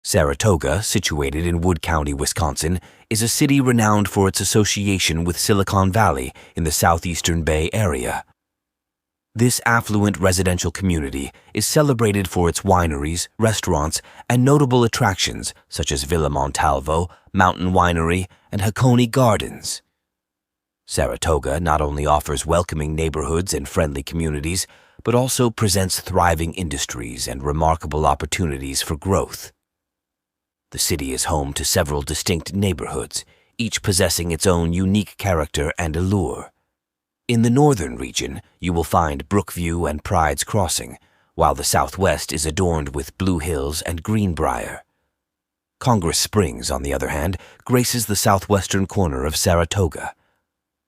Saratoga, situated in Wood County, Wisconsin, is a city renowned for its association with Silicon Valley in the southeastern Bay Area. This affluent residential community is celebrated for its wineries, restaurants, and notable attractions such as Villa Montalvo, Mountain Winery, and Hakone Gardens. Saratoga not only offers welcoming neighborhoods and friendly communities, but also presents thriving industries and remarkable opportunities for growth. The city is home to several distinct neighborhoods, each possessing its own unique character and allure. In the northern region, you will find Brookview and Pride's Crossing, while the southwest is adorned with Blue Hills and Greenbrier. Congress Springs, on the other hand, graces the southwestern corner of Saratoga.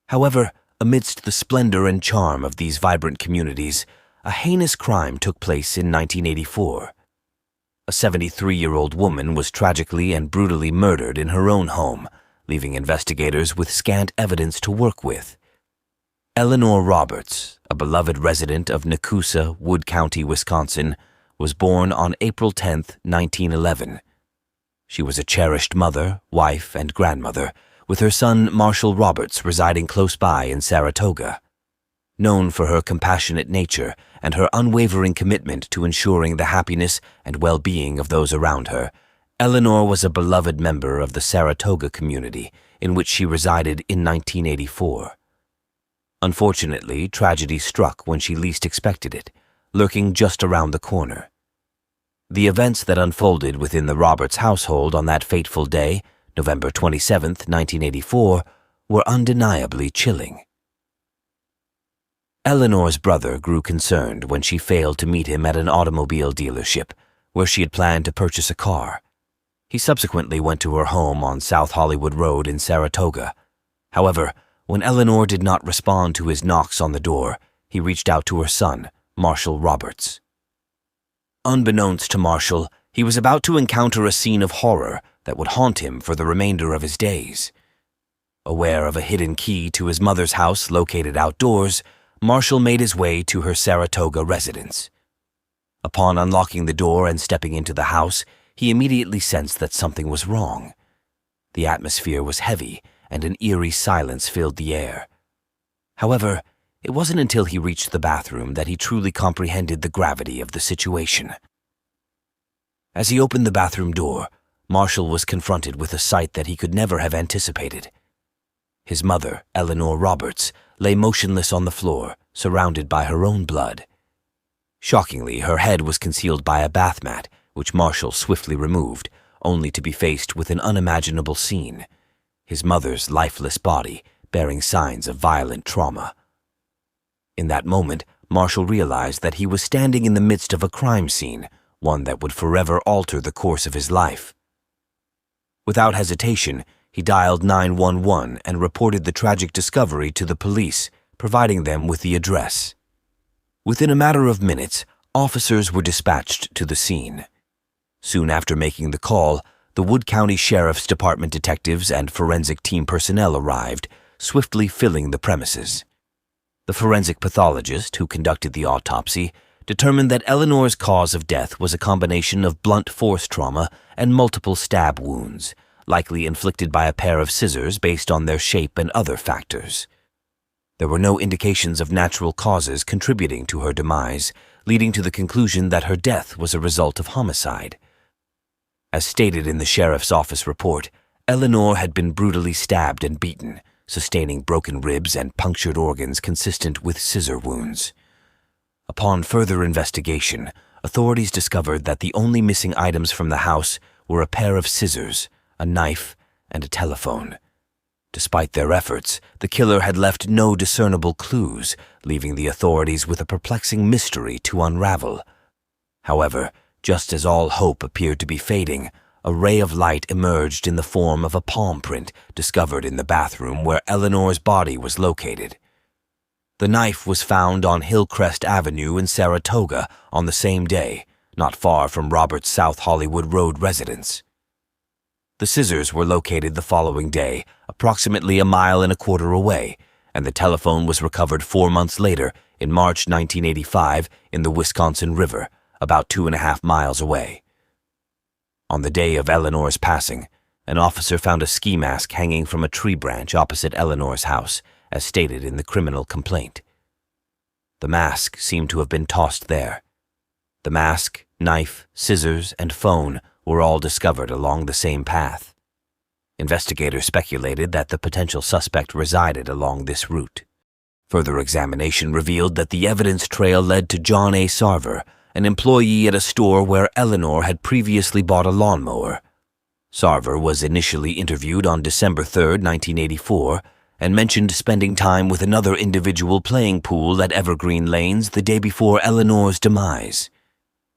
However, amidst the splendor and charm of these vibrant communities, a heinous crime took place in 1984. A 73-year-old woman was tragically and brutally murdered in her own home, leaving investigators with scant evidence to work with. Eleanor Roberts, a beloved resident of Nakusa, Wood County, Wisconsin, was born on April 10, 1911. She was a cherished mother, wife, and grandmother, with her son Marshall Roberts residing close by in Saratoga. Known for her compassionate nature and her unwavering commitment to ensuring the happiness and well-being of those around her, Eleanor was a beloved member of the Saratoga community in which she resided in 1984. Unfortunately, tragedy struck when she least expected it, lurking just around the corner. The events that unfolded within the Roberts household on that fateful day, November 27, 1984, were undeniably chilling. Eleanor's brother grew concerned when she failed to meet him at an automobile dealership, where she had planned to purchase a car. He subsequently went to her home on South Hollywood Road in Saratoga. However, when Eleanor did not respond to his knocks on the door, he reached out to her son, Marshall Roberts. Unbeknownst to Marshall, he was about to encounter a scene of horror that would haunt him for the remainder of his days. Aware of a hidden key to his mother's house located outdoors, Marshall made his way to her Saratoga residence. Upon unlocking the door and stepping into the house, he immediately sensed that something was wrong. The atmosphere was heavy, and an eerie silence filled the air. However, it wasn't until he reached the bathroom that he truly comprehended the gravity of the situation. As he opened the bathroom door, Marshall was confronted with a sight that he could never have anticipated. His mother, Eleanor Roberts, lay motionless on the floor, surrounded by her own blood. Shockingly, her head was concealed by a bath mat, which Marshall swiftly removed, only to be faced with an unimaginable scene: his mother's lifeless body bearing signs of violent trauma. In that moment, Marshall realized that he was standing in the midst of a crime scene, one that would forever alter the course of his life. Without hesitation, he dialed 911 and reported the tragic discovery to the police, providing them with the address. Within a matter of minutes, officers were dispatched to the scene. Soon after making the call, the Wood County Sheriff's Department detectives and forensic team personnel arrived, swiftly filling the premises. The forensic pathologist who conducted the autopsy determined that Eleanor's cause of death was a combination of blunt force trauma and multiple stab wounds, likely inflicted by a pair of scissors based on their shape and other factors. There were no indications of natural causes contributing to her demise, leading to the conclusion that her death was a result of homicide. As stated in the sheriff's office report, Eleanor had been brutally stabbed and beaten, sustaining broken ribs and punctured organs consistent with scissor wounds. Upon further investigation, authorities discovered that the only missing items from the house were a pair of scissors, a knife, and a telephone. Despite their efforts, the killer had left no discernible clues, leaving the authorities with a perplexing mystery to unravel. However, just as all hope appeared to be fading, a ray of light emerged in the form of a palm print discovered in the bathroom where Eleanor's body was located. The knife was found on Hillcrest Avenue in Saratoga on the same day, not far from Robert's South Hollywood Road residence. The scissors were located the following day, approximately 1.25 miles away, and the telephone was recovered 4 months later, in March 1985, in the Wisconsin River, about 2.5 miles away. On the day of Eleanor's passing, an officer found a ski mask hanging from a tree branch opposite Eleanor's house, as stated in the criminal complaint. The mask seemed to have been tossed there. The mask, knife, scissors, and phone were all discovered along the same path. Investigators speculated that the potential suspect resided along this route. Further examination revealed that the evidence trail led to John A. Sarver, an employee at a store where Eleanor had previously bought a lawnmower. Sarver was initially interviewed on December 3, 1984, and mentioned spending time with another individual playing pool at Evergreen Lanes the day before Eleanor's demise.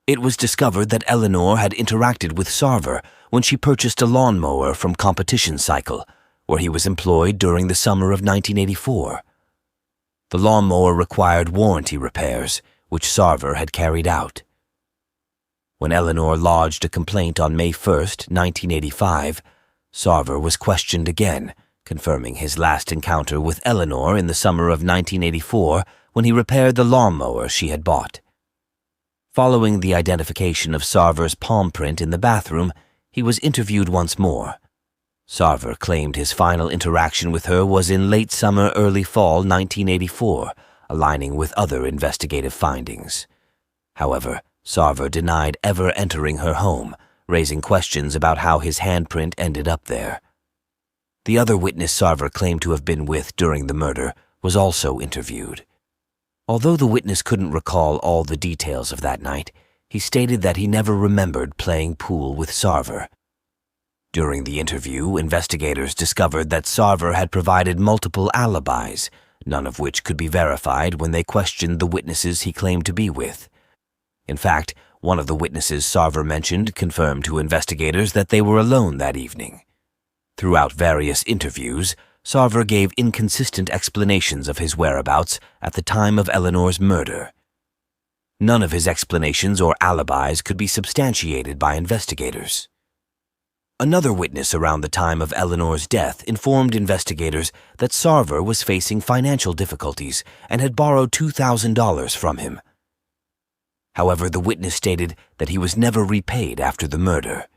It was discovered that Eleanor had interacted with Sarver when she purchased a lawnmower from Competition Cycle, where he was employed during the summer of 1984. The lawnmower required warranty repairs, which Sarver had carried out. When Eleanor lodged a complaint on May 1, 1985, Sarver was questioned again, confirming his last encounter with Eleanor in the summer of 1984 when he repaired the lawnmower she had bought. Following the identification of Sarver's palm print in the bathroom, he was interviewed once more. Sarver claimed his final interaction with her was in late summer, early fall 1984, aligning with other investigative findings. However, Sarver denied ever entering her home, raising questions about how his handprint ended up there. The other witness Sarver claimed to have been with during the murder was also interviewed. Although the witness couldn't recall all the details of that night, he stated that he never remembered playing pool with Sarver. During the interview, investigators discovered that Sarver had provided multiple alibis, none of which could be verified when they questioned the witnesses he claimed to be with. In fact, one of the witnesses Sarver mentioned confirmed to investigators that they were alone that evening. Throughout various interviews, Sarver gave inconsistent explanations of his whereabouts at the time of Eleanor's murder. None of his explanations or alibis could be substantiated by investigators. Another witness around the time of Eleanor's death informed investigators that Sarver was facing financial difficulties and had borrowed $2,000 from him. However, the witness stated that he was never repaid after the murder.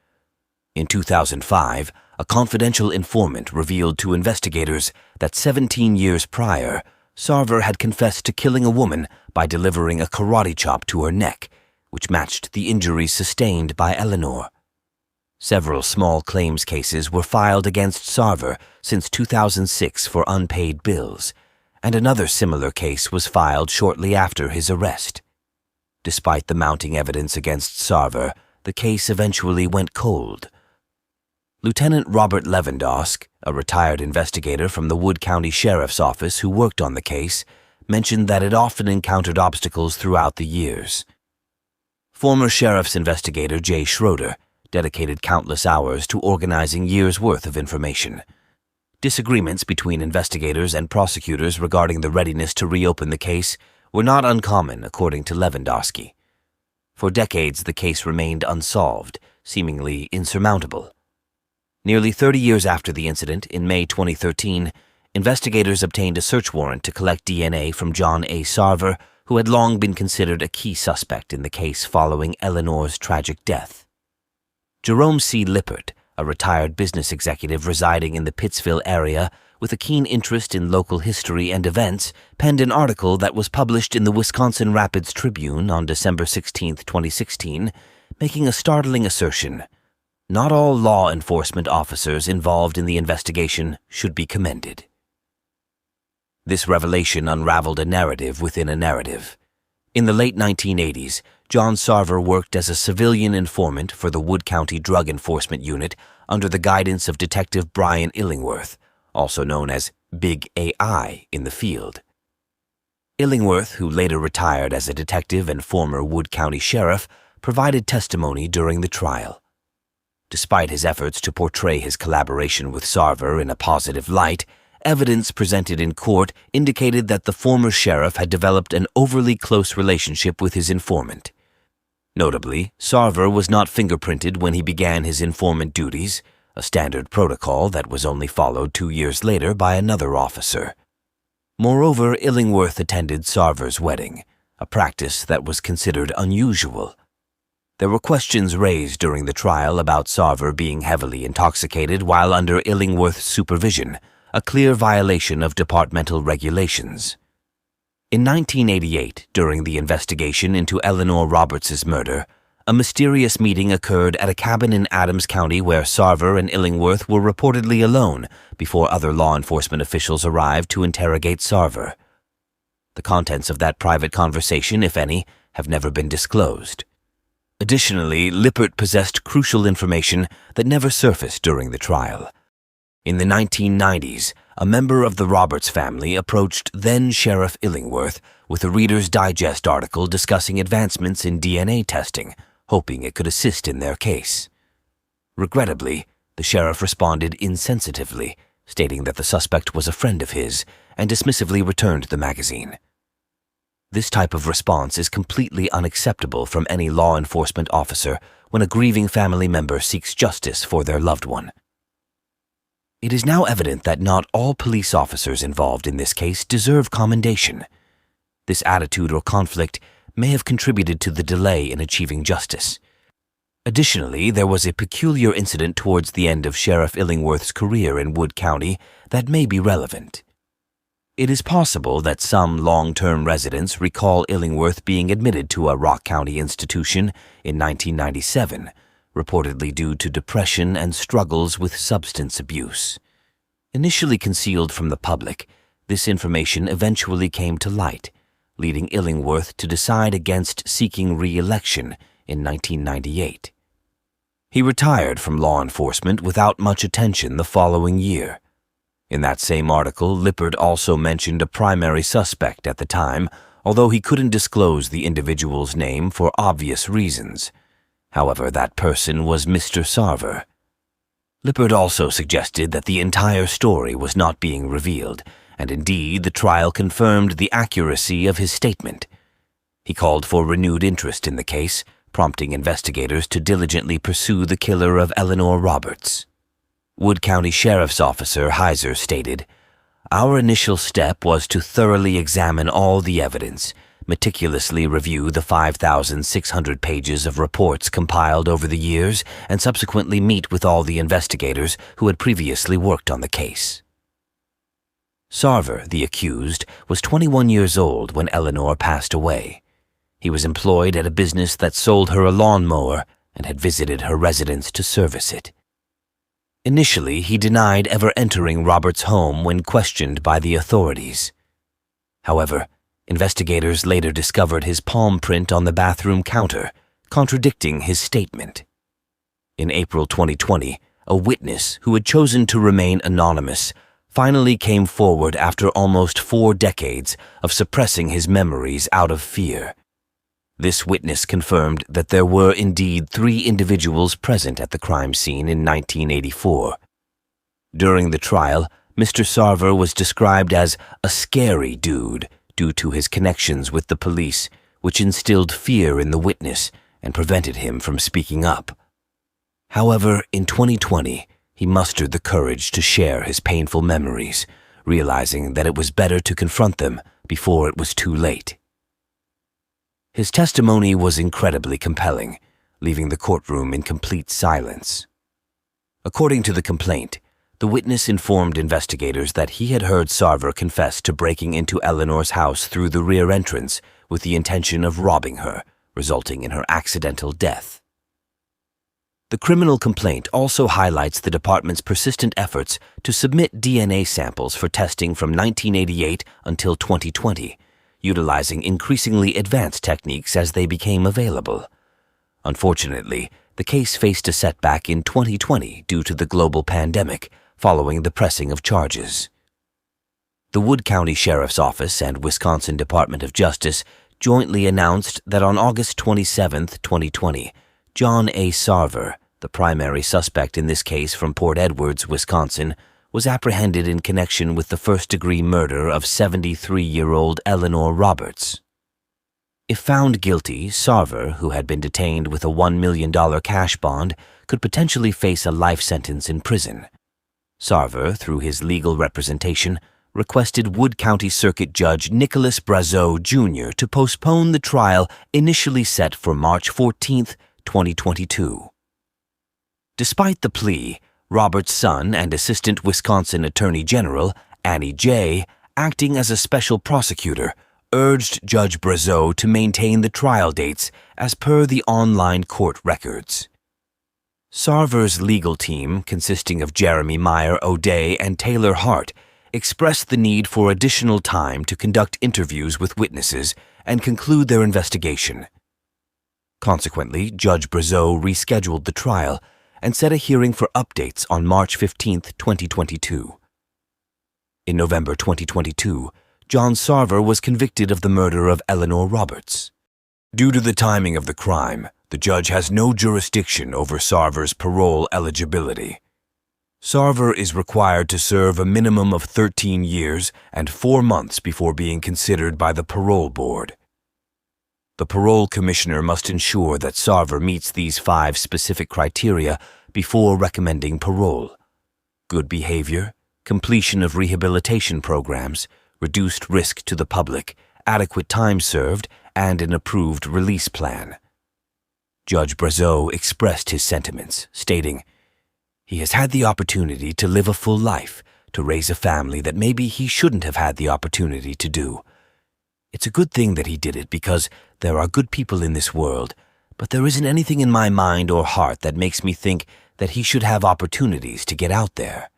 In 2005, a confidential informant revealed to investigators that 17 years prior, Sarver had confessed to killing a woman by delivering a karate chop to her neck, which matched the injuries sustained by Eleanor. Several small claims cases were filed against Sarver since 2006 for unpaid bills, and another similar case was filed shortly after his arrest. Despite the mounting evidence against Sarver, the case eventually went cold. Lieutenant Robert Levendosk, a retired investigator from the Wood County Sheriff's Office who worked on the case, mentioned that it often encountered obstacles throughout the years. Former Sheriff's investigator Jay Schroeder dedicated countless hours to organizing years' worth of information. Disagreements between investigators and prosecutors regarding the readiness to reopen the case were not uncommon, according to Lewandowski. For decades, the case remained unsolved, seemingly insurmountable. Nearly 30 years after the incident, in May 2013, investigators obtained a search warrant to collect DNA from John A. Sarver, who had long been considered a key suspect in the case following Eleanor's tragic death. Jerome C. Lippert, a retired business executive residing in the Pittsville area with a keen interest in local history and events, penned an article that was published in the Wisconsin Rapids Tribune on December 16, 2016, making a startling assertion: "Not all law enforcement officers involved in the investigation should be commended." This revelation unraveled a narrative within a narrative. In the late 1980s, John Sarver worked as a civilian informant for the Wood County Drug Enforcement Unit under the guidance of Detective Brian Illingworth, also known as Big AI in the field. Illingworth, who later retired as a detective and former Wood County sheriff, provided testimony during the trial. Despite his efforts to portray his collaboration with Sarver in a positive light, evidence presented in court indicated that the former sheriff had developed an overly close relationship with his informant. Notably, Sarver was not fingerprinted when he began his informant duties, a standard protocol that was only followed 2 years later by another officer. Moreover, Illingworth attended Sarver's wedding, a practice that was considered unusual. There were questions raised during the trial about Sarver being heavily intoxicated while under Illingworth's supervision, a clear violation of departmental regulations. In 1988, during the investigation into Eleanor Roberts' murder, a mysterious meeting occurred at a cabin in Adams County where Sarver and Illingworth were reportedly alone before other law enforcement officials arrived to interrogate Sarver. The contents of that private conversation, if any, have never been disclosed. Additionally, Lippert possessed crucial information that never surfaced during the trial. In the 1990s, a member of the Roberts family approached then-Sheriff Illingworth with a Reader's Digest article discussing advancements in DNA testing, hoping it could assist in their case. Regrettably, the sheriff responded insensitively, stating that the suspect was a friend of his, and dismissively returned the magazine. This type of response is completely unacceptable from any law enforcement officer when a grieving family member seeks justice for their loved one. It is now evident that not all police officers involved in this case deserve commendation. This attitude or conflict may have contributed to the delay in achieving justice. Additionally, there was a peculiar incident towards the end of Sheriff Illingworth's career in Wood County that may be relevant. It is possible that some long-term residents recall Illingworth being admitted to a Rock County institution in 1997, reportedly due to depression and struggles with substance abuse. Initially concealed from the public, this information eventually came to light, leading Illingworth to decide against seeking re-election in 1998. He retired from law enforcement without much attention the following year. In that same article, Lippert also mentioned a primary suspect at the time, although he couldn't disclose the individual's name for obvious reasons. However, that person was Mr. Sarver. Lippert also suggested that the entire story was not being revealed, and indeed the trial confirmed the accuracy of his statement. He called for renewed interest in the case, prompting investigators to diligently pursue the killer of Eleanor Roberts. Wood County Sheriff's Officer Heiser stated, "Our initial step was to thoroughly examine all the evidence, meticulously review the 5,600 pages of reports compiled over the years, and subsequently meet with all the investigators who had previously worked on the case." Sarver, the accused, was 21 years old when Eleanor passed away. He was employed at a business that sold her a lawnmower and had visited her residence to service it. Initially, he denied ever entering Robert's home when questioned by the authorities. However, investigators later discovered his palm print on the bathroom counter, contradicting his statement. In April 2020, a witness who had chosen to remain anonymous finally came forward after almost 4 decades of suppressing his memories out of fear. This witness confirmed that there were indeed 3 individuals present at the crime scene in 1984. During the trial, Mr. Sarver was described as a scary dude due to his connections with the police, which instilled fear in the witness and prevented him from speaking up. However, in 2020, he mustered the courage to share his painful memories, realizing that it was better to confront them before it was too late. His testimony was incredibly compelling, leaving the courtroom in complete silence. According to the complaint, the witness informed investigators that he had heard Sarver confess to breaking into Eleanor's house through the rear entrance with the intention of robbing her, resulting in her accidental death. The criminal complaint also highlights the department's persistent efforts to submit DNA samples for testing from 1988 until 2020, utilizing increasingly advanced techniques as they became available. Unfortunately, the case faced a setback in 2020 due to the global pandemic, following the pressing of charges. The Wood County Sheriff's Office and Wisconsin Department of Justice jointly announced that on August 27, 2020, John A. Sarver, the primary suspect in this case from Port Edwards, Wisconsin, was apprehended in connection with the first-degree murder of 73-year-old Eleanor Roberts. If found guilty, Sarver, who had been detained with a $1 million cash bond, could potentially face a life sentence in prison. Sarver, through his legal representation, requested Wood County Circuit Judge Nicholas Brazeau, Jr. to postpone the trial initially set for March 14, 2022. Despite the plea, Roberts' son and Assistant Wisconsin Attorney General, Annie J., acting as a special prosecutor, urged Judge Brazeau to maintain the trial dates as per the online court records. Sarver's legal team, consisting of Jeremy Meyer O'Day and Taylor Hart, expressed the need for additional time to conduct interviews with witnesses and conclude their investigation. Consequently, Judge Brazeau rescheduled the trial and set a hearing for updates on March 15, 2022. In November 2022, John Sarver was convicted of the murder of Eleanor Roberts. Due to the timing of the crime, the judge has no jurisdiction over Sarver's parole eligibility. Sarver is required to serve a minimum of 13 years and 4 months before being considered by the parole board. The parole commissioner must ensure that Sarver meets these 5 specific criteria before recommending parole: good behavior, completion of rehabilitation programs, reduced risk to the public, adequate time served, and an approved release plan. Judge Brazeau expressed his sentiments, stating, "He has had the opportunity to live a full life, to raise a family that maybe he shouldn't have had the opportunity to do. It's a good thing that he did it because there are good people in this world, but there isn't anything in my mind or heart that makes me think that he should have opportunities to get out there."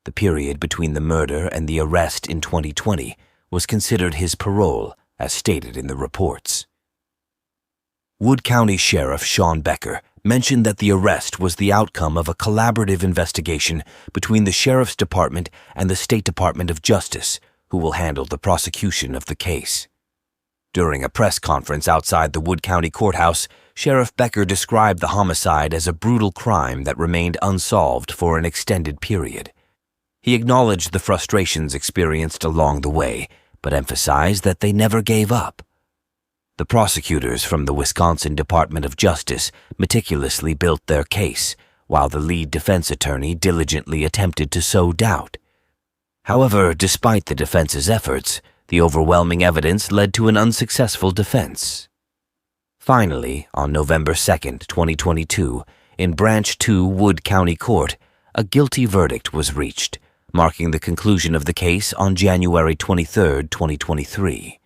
The period between the murder and the arrest in 2020 was considered his parole, as stated in the reports. Wood County Sheriff Sean Becker mentioned that the arrest was the outcome of a collaborative investigation between the Sheriff's Department and the State Department of Justice, who will handle the prosecution of the case. During a press conference outside the Wood County Courthouse, Sheriff Becker described the homicide as a brutal crime that remained unsolved for an extended period. He acknowledged the frustrations experienced along the way, but emphasized that they never gave up. The prosecutors from the Wisconsin Department of Justice meticulously built their case, while the lead defense attorney diligently attempted to sow doubt. However, despite the defense's efforts, the overwhelming evidence led to an unsuccessful defense. Finally, on November 2, 2022, in Branch 2 Wood County Court, a guilty verdict was reached, marking the conclusion of the case on January 23, 2023.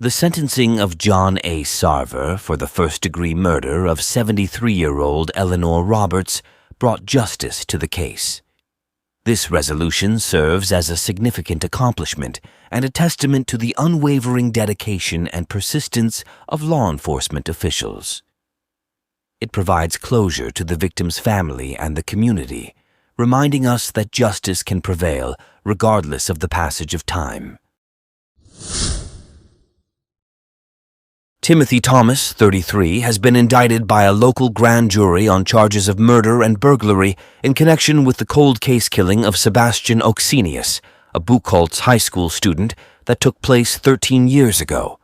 The sentencing of John A. Sarver for the first-degree murder of 73-year-old Eleanor Roberts brought justice to the case. This resolution serves as a significant accomplishment and a testament to the unwavering dedication and persistence of law enforcement officials. It provides closure to the victim's family and the community, reminding us that justice can prevail regardless of the passage of time. Timothy Thomas, 33, has been indicted by a local grand jury on charges of murder and burglary in connection with the cold case killing of Sebastian Oenus, a Buchholz High School student that took place 13 years ago.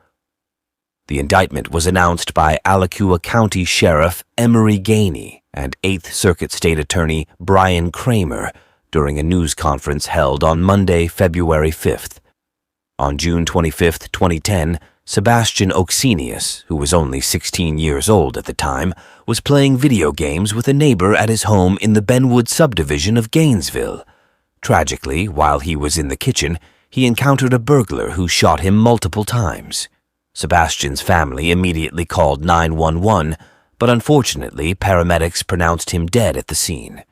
The indictment was announced by Alachua County Sheriff Emery Gainey and 8th Circuit State Attorney Brian Kramer during a news conference held on Monday, February 5th. On June 25, 2010, Sebastian Oenus, who was only 16 years old at the time, was playing video games with a neighbor at his home in the Benwood subdivision of Gainesville. Tragically, while he was in the kitchen, he encountered a burglar who shot him multiple times. Sebastian's family immediately called 911, but unfortunately, paramedics pronounced him dead at the scene.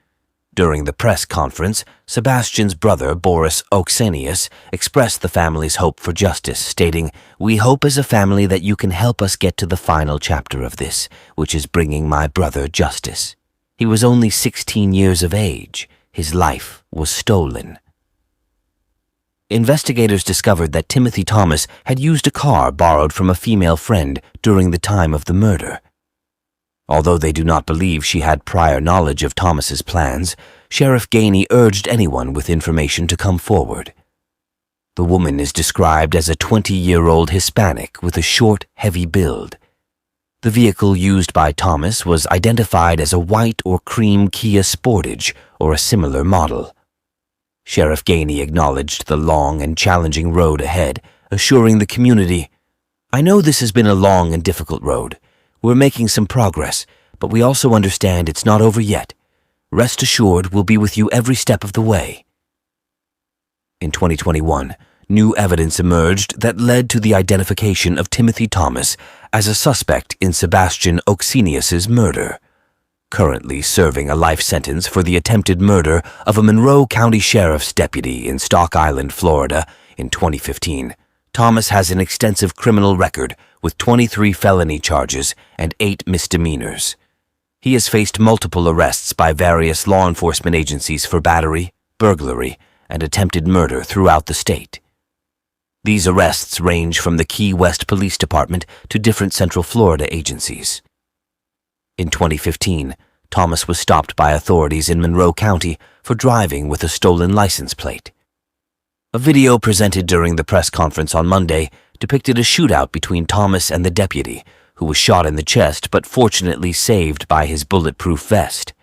During the press conference, Sebastian's brother, Boris Oenus, expressed the family's hope for justice, stating, "We hope as a family that you can help us get to the final chapter of this, which is bringing my brother justice. He was only 16 years of age. His life was stolen." Investigators discovered that Timothy Thomas had used a car borrowed from a female friend during the time of the murder. Although they do not believe she had prior knowledge of Thomas's plans, Sheriff Gainey urged anyone with information to come forward. The woman is described as a 20-year-old Hispanic with a short, heavy build. The vehicle used by Thomas was identified as a white or cream Kia Sportage or a similar model. Sheriff Gainey acknowledged the long and challenging road ahead, assuring the community, "I know this has been a long and difficult road. We're making some progress, but we also understand it's not over yet. Rest assured we'll be with you every step of the way. In 2021, new evidence emerged that led to the identification of Timothy Thomas as a suspect in Sebastian Oxenius's murder. Currently serving a life sentence for the attempted murder of a Monroe County Sheriff's deputy in Stock Island, Florida, in 2015, Thomas has an extensive criminal record with 23 felony charges and 8 misdemeanors. He has faced multiple arrests by various law enforcement agencies for battery, burglary, and attempted murder throughout the state. These arrests range from the Key West Police Department to different Central Florida agencies. In 2015, Thomas was stopped by authorities in Monroe County for driving with a stolen license plate. A video presented during the press conference on Monday depicted a shootout between Thomas and the deputy, who was shot in the chest but fortunately saved by his bulletproof vest.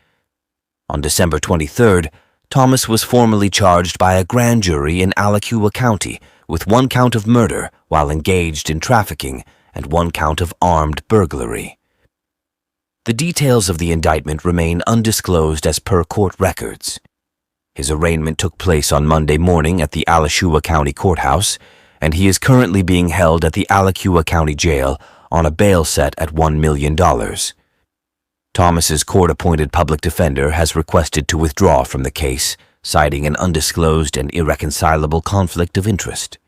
On December 23rd, Thomas was formally charged by a grand jury in Alachua County with 1 count of murder while engaged in trafficking and 1 count of armed burglary. The details of the indictment remain undisclosed as per court records. His arraignment took place on Monday morning at the Alachua County Courthouse, and he is currently being held at the Alachua County Jail on a bail set at $1 million. Thomas's court-appointed public defender has requested to withdraw from the case, citing an undisclosed and irreconcilable conflict of interest.